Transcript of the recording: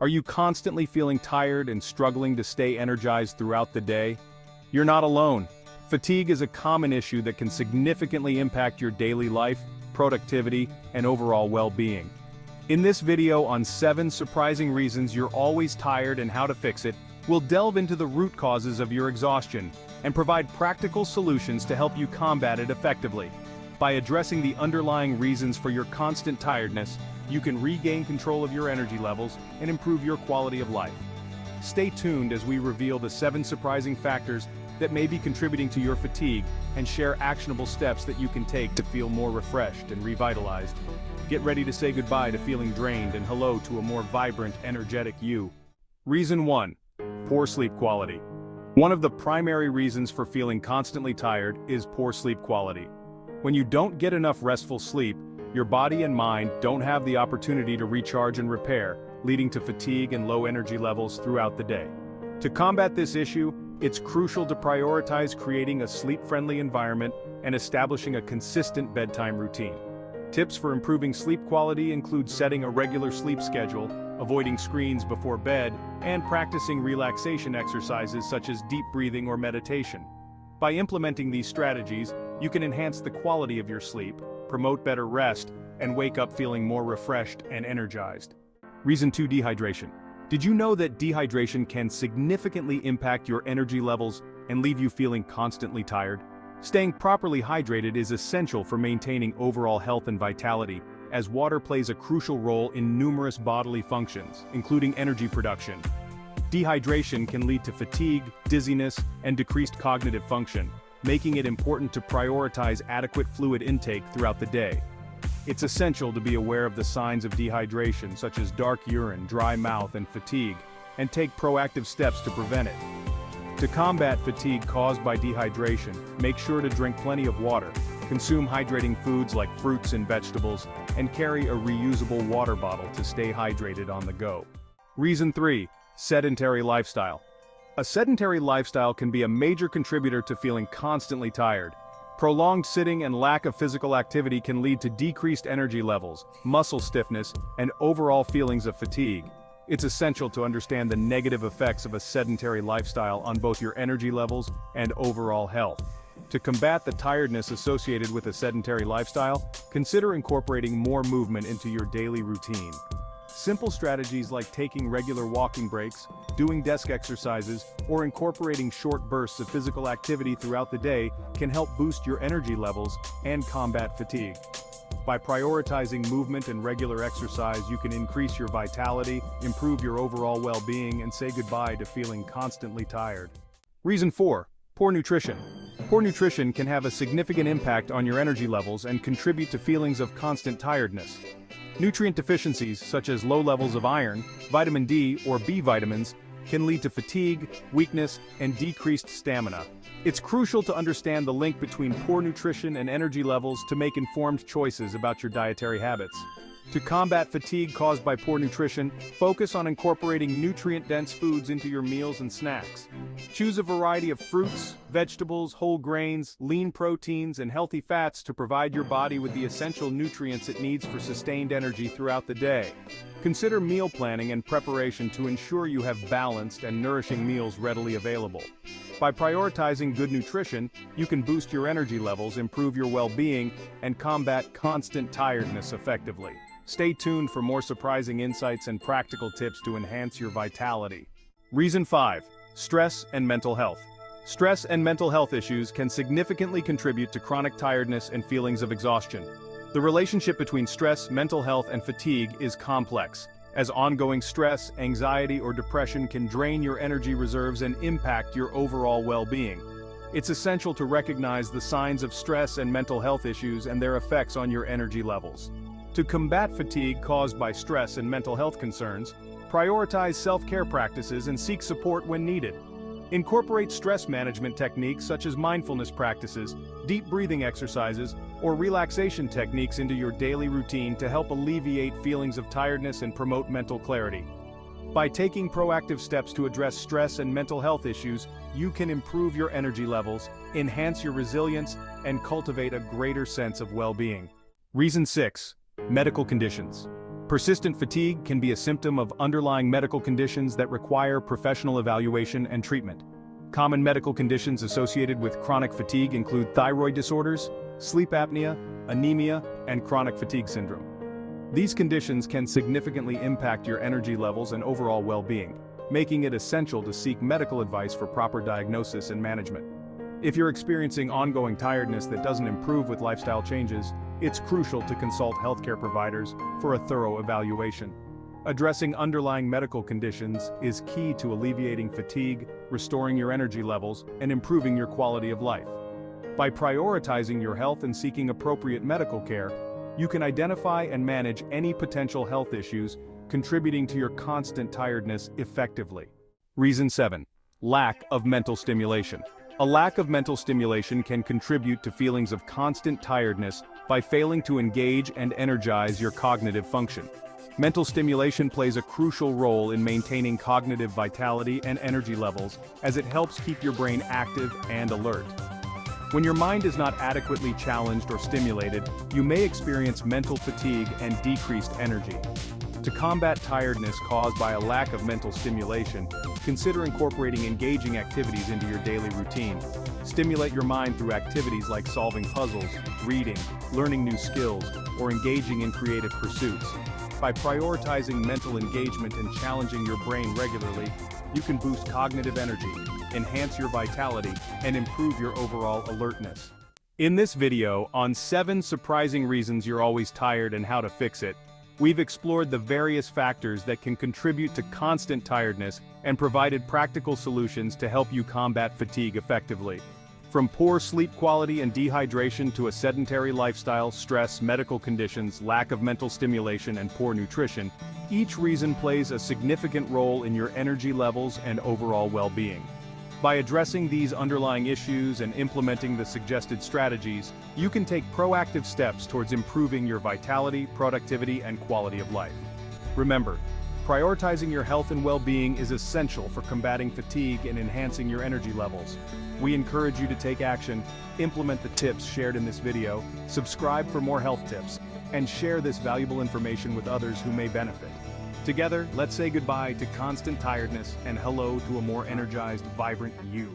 Are you constantly feeling tired and struggling to stay energized throughout the day? You're not alone. Fatigue is a common issue that can significantly impact your daily life, productivity, and overall well-being. In this video on 7 surprising reasons you're always tired and how to fix it, we'll delve into the root causes of your exhaustion and provide practical solutions to help you combat it effectively. By addressing the underlying reasons for your constant tiredness, you can regain control of your energy levels and improve your quality of life. Stay tuned as we reveal the 7 surprising factors that may be contributing to your fatigue and share actionable steps that you can take to feel more refreshed and revitalized. Get ready to say goodbye to feeling drained and hello to a more vibrant, energetic you. Reason 1. Poor sleep quality. One of the primary reasons for feeling constantly tired is poor sleep quality. When you don't get enough restful sleep, your body and mind don't have the opportunity to recharge and repair, leading to fatigue and low energy levels throughout the day. To combat this issue, it's crucial to prioritize creating a sleep-friendly environment and establishing a consistent bedtime routine. Tips for improving sleep quality include setting a regular sleep schedule, avoiding screens before bed, and practicing relaxation exercises such as deep breathing or meditation. By implementing these strategies, you can enhance the quality of your sleep, promote better rest, and wake up feeling more refreshed and energized. Reason 2. Dehydration. Did you know that dehydration can significantly impact your energy levels and leave you feeling constantly tired? Staying properly hydrated is essential for maintaining overall health and vitality, as water plays a crucial role in numerous bodily functions, including energy production. Dehydration can lead to fatigue, dizziness, and decreased cognitive function, making it important to prioritize adequate fluid intake throughout the day. It's essential to be aware of the signs of dehydration, such as dark urine, dry mouth, and fatigue, and take proactive steps to prevent it. To combat fatigue caused by dehydration, make sure to drink plenty of water, consume hydrating foods like fruits and vegetables, and carry a reusable water bottle to stay hydrated on the go. Reason 3. Sedentary lifestyle. A sedentary lifestyle can be a major contributor to feeling constantly tired. Prolonged sitting and lack of physical activity can lead to decreased energy levels, muscle stiffness, and overall feelings of fatigue. It's essential to understand the negative effects of a sedentary lifestyle on both your energy levels and overall health. To combat the tiredness associated with a sedentary lifestyle, consider incorporating more movement into your daily routine. Simple strategies like taking regular walking breaks, doing desk exercises, or incorporating short bursts of physical activity throughout the day can help boost your energy levels and combat fatigue. By prioritizing movement and regular exercise, you can increase your vitality, improve your overall well-being, and say goodbye to feeling constantly tired. Reason 4. Poor nutrition. Poor nutrition can have a significant impact on your energy levels and contribute to feelings of constant tiredness. Nutrient deficiencies, such as low levels of iron, vitamin D, or B vitamins, can lead to fatigue, weakness, and decreased stamina. It's crucial to understand the link between poor nutrition and energy levels to make informed choices about your dietary habits. To combat fatigue caused by poor nutrition, focus on incorporating nutrient-dense foods into your meals and snacks. Choose a variety of fruits, vegetables, whole grains, lean proteins, and healthy fats to provide your body with the essential nutrients it needs for sustained energy throughout the day. Consider meal planning and preparation to ensure you have balanced and nourishing meals readily available. By prioritizing good nutrition, you can boost your energy levels, improve your well-being, and combat constant tiredness effectively. Stay tuned for more surprising insights and practical tips to enhance your vitality. Reason 5. Stress and mental health. Stress and mental health issues can significantly contribute to chronic tiredness and feelings of exhaustion. The relationship between stress, mental health, and fatigue is complex, as ongoing stress, anxiety, or depression can drain your energy reserves and impact your overall well-being. It's essential to recognize the signs of stress and mental health issues and their effects on your energy levels. To combat fatigue caused by stress and mental health concerns, prioritize self-care practices and seek support when needed. Incorporate stress management techniques such as mindfulness practices, deep breathing exercises, or relaxation techniques into your daily routine to help alleviate feelings of tiredness and promote mental clarity. By taking proactive steps to address stress and mental health issues, you can improve your energy levels, enhance your resilience, and cultivate a greater sense of well-being. Reason 6. Medical conditions. Persistent fatigue can be a symptom of underlying medical conditions that require professional evaluation and treatment. Common medical conditions associated with chronic fatigue include thyroid disorders, sleep apnea, anemia, and chronic fatigue syndrome. These conditions can significantly impact your energy levels and overall well-being, making it essential to seek medical advice for proper diagnosis and management. If you're experiencing ongoing tiredness that doesn't improve with lifestyle changes, it's crucial to consult healthcare providers for a thorough evaluation. Addressing underlying medical conditions is key to alleviating fatigue, restoring your energy levels, and improving your quality of life. By prioritizing your health and seeking appropriate medical care, you can identify and manage any potential health issues contributing to your constant tiredness effectively. Reason 7. Lack of mental stimulation. A lack of mental stimulation can contribute to feelings of constant tiredness by failing to engage and energize your cognitive function. Mental stimulation plays a crucial role in maintaining cognitive vitality and energy levels, as it helps keep your brain active and alert. When your mind is not adequately challenged or stimulated, you may experience mental fatigue and decreased energy. To combat tiredness caused by a lack of mental stimulation, consider incorporating engaging activities into your daily routine. Stimulate your mind through activities like solving puzzles, reading, learning new skills, or engaging in creative pursuits. By prioritizing mental engagement and challenging your brain regularly, you can boost cognitive energy, enhance your vitality, and improve your overall alertness. In this video on 7 surprising reasons you're always tired and how to fix it, we've explored the various factors that can contribute to constant tiredness and provided practical solutions to help you combat fatigue effectively. From poor sleep quality and dehydration to a sedentary lifestyle, stress, medical conditions, lack of mental stimulation, and poor nutrition, each reason plays a significant role in your energy levels and overall well-being. By addressing these underlying issues and implementing the suggested strategies, you can take proactive steps towards improving your vitality, productivity, and quality of life. Remember, prioritizing your health and well-being is essential for combating fatigue and enhancing your energy levels. We encourage you to take action, implement the tips shared in this video, subscribe for more health tips, and share this valuable information with others who may benefit. Together, let's say goodbye to constant tiredness and hello to a more energized, vibrant you.